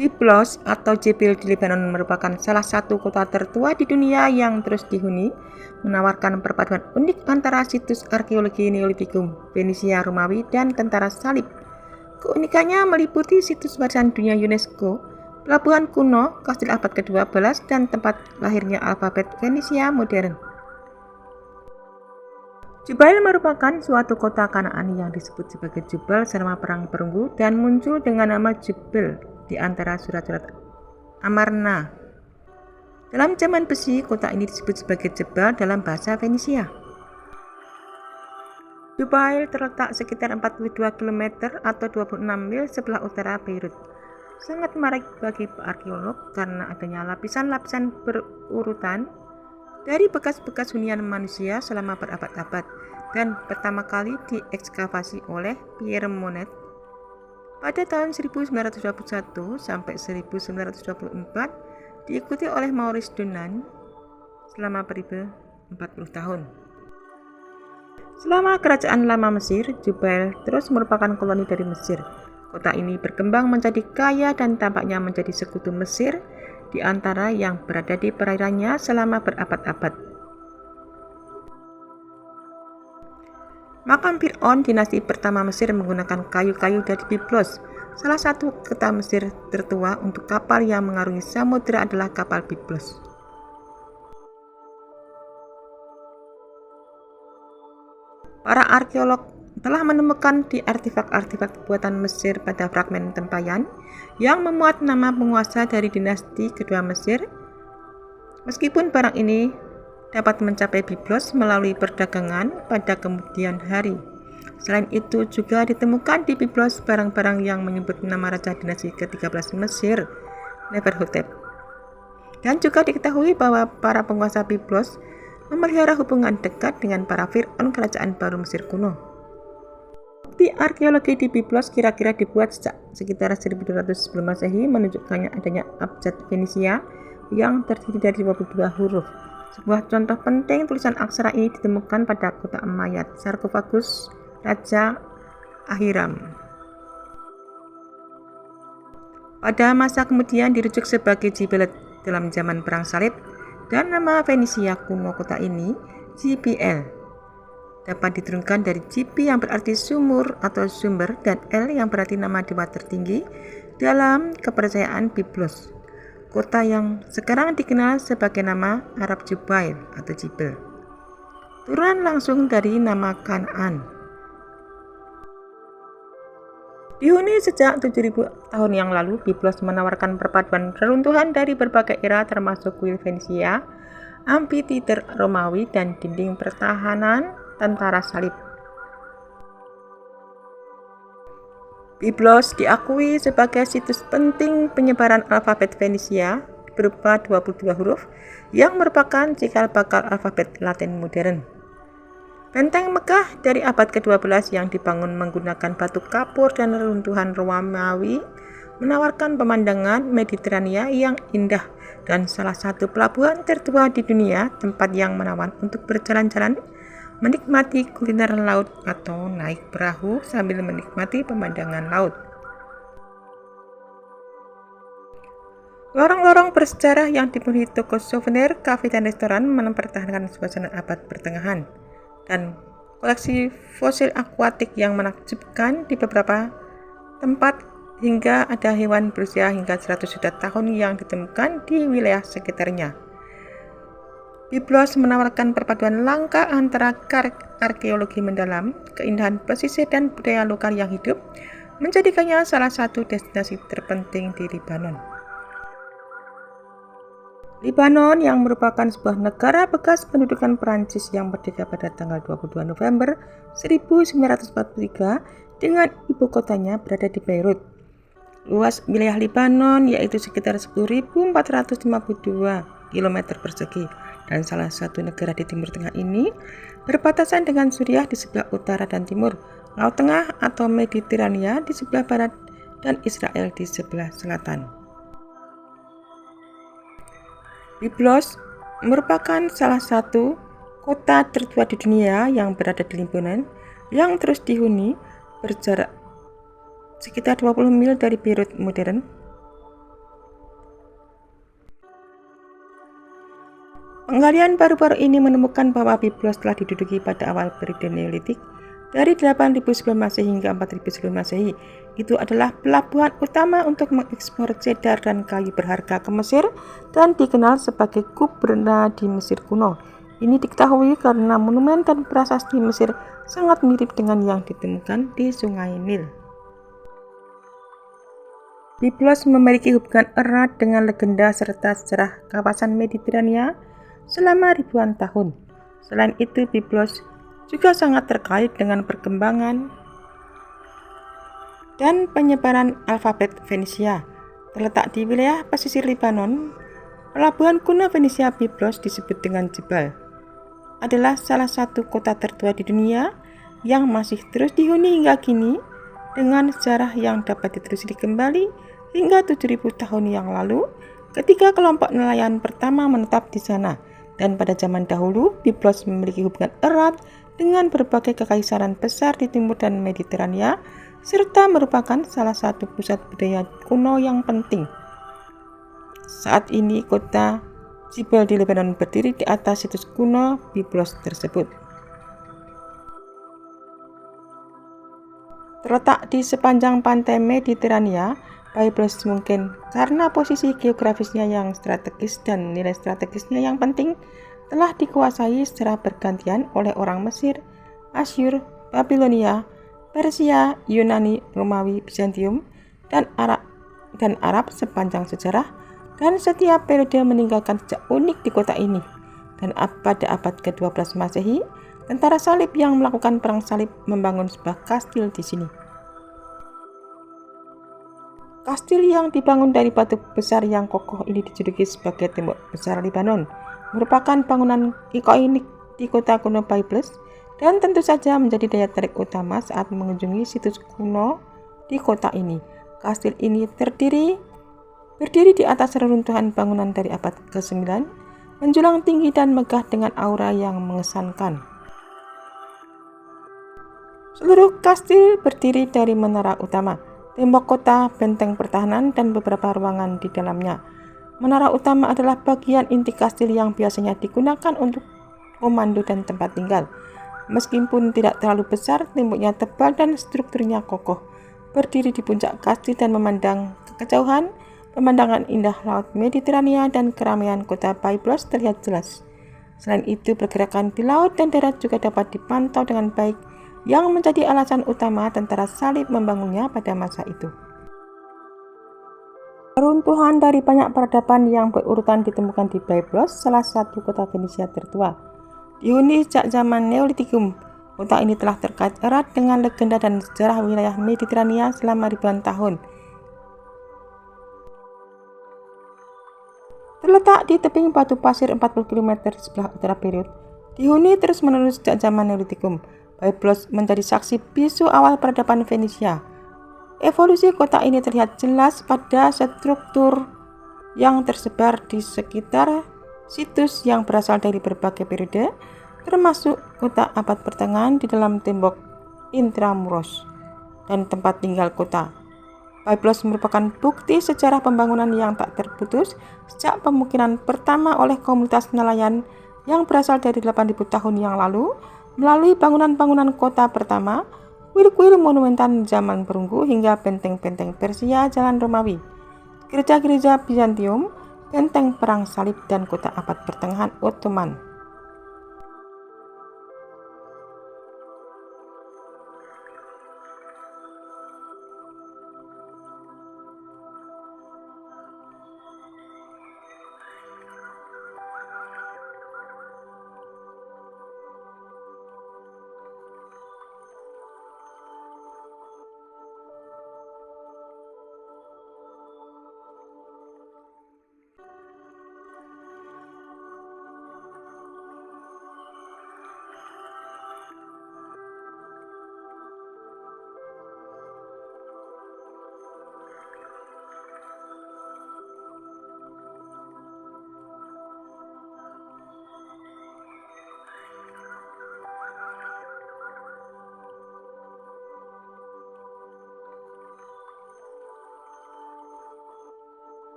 Byblos atau Jibil di Lebanon merupakan salah satu kota tertua di dunia yang terus dihuni, menawarkan perpaduan unik antara situs arkeologi Neolitikum, Fenisia Romawi, dan tentara salib. Keunikannya meliputi situs warisan dunia UNESCO, pelabuhan kuno, kastil abad ke-12, dan tempat lahirnya alfabet Fenisia modern. Jubail merupakan suatu kota Kanaan yang disebut sebagai Jubal selama Perang Perunggu dan muncul dengan nama Jubil di antara surat-surat Amarna. Dalam zaman besi, kota ini disebut sebagai Jebel dalam bahasa Fenisia. Jubail terletak sekitar 42 km atau 26 mil sebelah utara Beirut. Sangat menarik bagi arkeolog karena adanya lapisan-lapisan berurutan dari bekas-bekas hunian manusia selama berabad-abad dan pertama kali diekskavasi oleh Pierre Monet pada tahun 1921 sampai 1924, diikuti oleh Maurice Dunant selama periode 40 tahun. Selama Kerajaan Lama Mesir, Jubail terus merupakan koloni dari Mesir. Kota ini berkembang menjadi kaya dan tampaknya menjadi sekutu Mesir di antara yang berada di perairannya selama berabad-abad. Makam Fir'aun dinasti pertama Mesir menggunakan kayu-kayu dari Byblos. Salah satu kota Mesir tertua untuk kapal yang mengarungi samudera adalah kapal Byblos. Para arkeolog telah menemukan di artefak-artefak buatan Mesir pada fragmen tempayan yang memuat nama penguasa dari dinasti kedua Mesir. Meskipun barang ini dapat mencapai Byblos melalui perdagangan pada kemudian hari. Selain itu juga ditemukan di Byblos barang-barang yang menyebut nama raja dinasti ke-13 Mesir, Neferhotep. Dan juga diketahui bahwa para penguasa Byblos memelihara hubungan dekat dengan para Fir'aun kerajaan baru Mesir kuno. Bukti arkeologi di Byblos kira-kira dibuat sekitar 1200 sebelum Masehi menunjukkannya adanya abjad Fenisia yang terdiri dari 22 huruf. Sebuah contoh penting tulisan aksara ini ditemukan pada kota mayat sarkofagus Raja Ahiram. Pada masa kemudian dirujuk sebagai Jibil dalam zaman Perang Salib, dan nama Fenisia kuno kota ini, JBL, dapat diturunkan dari JB yang berarti sumur atau sumber dan L yang berarti nama dewa tertinggi dalam kepercayaan Byblos. Kota yang sekarang dikenal sebagai nama Arab Jubail atau Jibil, turunan langsung dari nama Kanaan. Dihuni sejak 7000 tahun yang lalu, Byblos menawarkan perpaduan reruntuhan dari berbagai era termasuk kuil Fenisia, amphitheater Romawi, dan dinding pertahanan tentara salib. Byblos diakui sebagai situs penting penyebaran alfabet Fenisia berupa 22 huruf yang merupakan cikal bakal alfabet Latin modern. Benteng Mekah dari abad ke-12 yang dibangun menggunakan batu kapur dan reruntuhan Romawi menawarkan pemandangan Mediterania yang indah dan salah satu pelabuhan tertua di dunia, tempat yang menawan untuk berjalan-jalan, menikmati kuliner laut atau naik perahu sambil menikmati pemandangan laut. Lorong-lorong bersejarah yang dipenuhi toko souvenir, kafe, dan restoran mempertahankan suasana abad pertengahan, dan koleksi fosil akuatik yang menakjubkan di beberapa tempat hingga ada hewan berusia hingga 100 juta tahun yang ditemukan di wilayah sekitarnya. Byblos menawarkan perpaduan langka antara arkeologi mendalam, keindahan pesisir, dan budaya lokal yang hidup, menjadikannya salah satu destinasi terpenting di Lebanon. Lebanon yang merupakan sebuah negara bekas pendudukan Prancis yang merdeka pada tanggal 22 November 1943 dengan ibu kotanya berada di Beirut. Luas wilayah Lebanon yaitu sekitar 10.452 km persegi, dan salah satu negara di Timur Tengah ini berbatasan dengan Suriah di sebelah utara dan timur, Laut Tengah atau Mediterania di sebelah barat, dan Israel di sebelah selatan. Byblos merupakan salah satu kota tertua di dunia yang berada di Lebanon yang terus dihuni, berjarak sekitar 20 mil dari Beirut modern. Penggalian baru-baru ini menemukan bahwa Byblos telah diduduki pada awal periode Neolitik dari 8000 sebelum Masehi hingga 4000 sebelum Masehi. Itu adalah pelabuhan utama untuk mengekspor cedar dan kayu berharga ke Mesir dan dikenal sebagai Kubrena di Mesir kuno. Ini diketahui karena monumen dan prasasti Mesir sangat mirip dengan yang ditemukan di Sungai Nil. Byblos memiliki hubungan erat dengan legenda serta sejarah kawasan Mediterania selama ribuan tahun. Selain itu, Byblos juga sangat terkait dengan perkembangan dan penyebaran alfabet Fenisia. Terletak di wilayah pesisir Lebanon, pelabuhan kuno Fenisia Byblos disebut dengan Jebel. Adalah salah satu kota tertua di dunia yang masih terus dihuni hingga kini dengan sejarah yang dapat ditelusuri kembali hingga 7000 tahun yang lalu ketika kelompok nelayan pertama menetap di sana. Dan pada zaman dahulu, Byblos memiliki hubungan erat dengan berbagai kekaisaran besar di timur dan Mediterania, serta merupakan salah satu pusat budaya kuno yang penting. Saat ini, kota Jebel di Lebanon berdiri di atas situs kuno Byblos tersebut. Terletak di sepanjang pantai Mediterania, Byblos mungkin karena posisi geografisnya yang strategis dan nilai strategisnya yang penting telah dikuasai secara bergantian oleh orang Mesir, Asyur, Babilonia, Persia, Yunani, Romawi, Bizantium, dan Arab sepanjang sejarah, dan setiap periode meninggalkan jejak unik di kota ini. Dan pada abad ke-12 Masehi, tentara salib yang melakukan perang salib membangun sebuah kastil di sini. Kastil yang dibangun dari batu besar yang kokoh ini dijuluki sebagai tembok besar Lebanon, merupakan bangunan ikonik di kota kuno Byblos dan tentu saja menjadi daya tarik utama saat mengunjungi situs kuno di kota ini. Kastil ini berdiri di atas reruntuhan bangunan dari abad ke-9, menjulang tinggi dan megah dengan aura yang mengesankan. Seluruh kastil berdiri dari menara utama, tembok kota, benteng pertahanan, dan beberapa ruangan di dalamnya. Menara utama adalah bagian inti kastil yang biasanya digunakan untuk komando dan tempat tinggal. Meskipun tidak terlalu besar, temboknya tebal dan strukturnya kokoh. Berdiri di puncak kastil dan memandang ke kejauhan, pemandangan indah laut Mediterania dan keramaian kota Byblos terlihat jelas. Selain itu, pergerakan di laut dan darat juga dapat dipantau dengan baik, yang menjadi alasan utama tentara salib membangunnya pada masa itu. Runtuhan dari banyak peradaban yang berurutan ditemukan di Byblos, salah satu kota Fenisia tertua. Dihuni sejak zaman Neolitikum, kota ini telah terkait erat dengan legenda dan sejarah wilayah Mediterania selama ribuan tahun. Terletak di tebing batu pasir 40 km di sebelah utara Beirut, dihuni terus-menerus sejak zaman Neolitikum. Byblos menjadi saksi bisu awal peradaban Fenisia. Evolusi kota ini terlihat jelas pada struktur yang tersebar di sekitar situs yang berasal dari berbagai periode, termasuk kota abad pertengahan di dalam tembok Intramuros dan tempat tinggal kota. Byblos merupakan bukti sejarah pembangunan yang tak terputus sejak pemukiman pertama oleh komunitas nelayan yang berasal dari 8000 tahun yang lalu, melalui bangunan-bangunan kota pertama, kuil-kuil monumental zaman perunggu hingga benteng-benteng Persia Jalan Romawi, gereja-gereja Bizantium, benteng perang salib, dan kota abad pertengahan Ottoman.